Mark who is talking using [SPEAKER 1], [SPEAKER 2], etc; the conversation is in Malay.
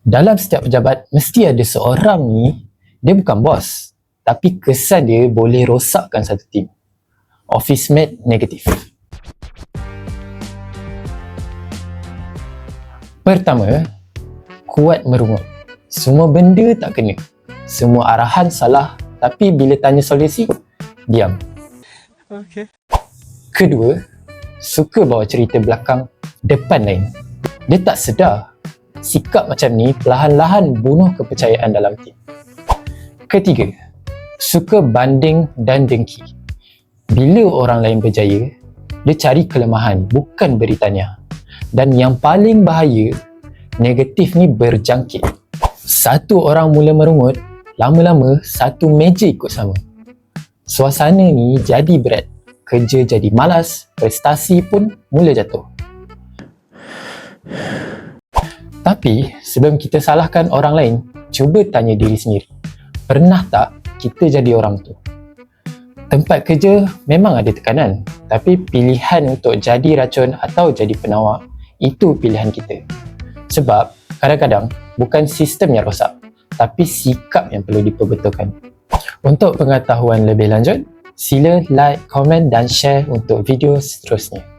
[SPEAKER 1] Dalam setiap pejabat, mesti ada seorang ni, dia bukan bos, tapi kesan dia boleh rosakkan satu tim. Office mate negatif. Pertama, kuat merungut. Semua benda tak kena. Semua arahan salah, tapi bila tanya solusi, diam.
[SPEAKER 2] Okay.
[SPEAKER 1] Kedua, suka bawa cerita belakang depan lain. Dia tak sedar sikap macam ni perlahan-lahan bunuh kepercayaan dalam tim. Ketiga, suka banding dan dengki. Bila orang lain berjaya, dia cari kelemahan, bukan beritanya. Dan yang paling bahaya, negatif ni berjangkit. Satu orang mula merungut, lama-lama satu meja ikut sama. Suasana ni jadi berat, kerja jadi malas, prestasi pun mula jatuh. Tapi sebelum kita salahkan orang lain, cuba tanya diri sendiri. Pernah tak kita jadi orang tu? Tempat kerja memang ada tekanan, tapi pilihan untuk jadi racun atau jadi penawar, itu pilihan kita. Sebab kadang-kadang bukan sistem yang rosak, tapi sikap yang perlu diperbetulkan. Untuk pengetahuan lebih lanjut, sila like, komen dan share untuk video seterusnya.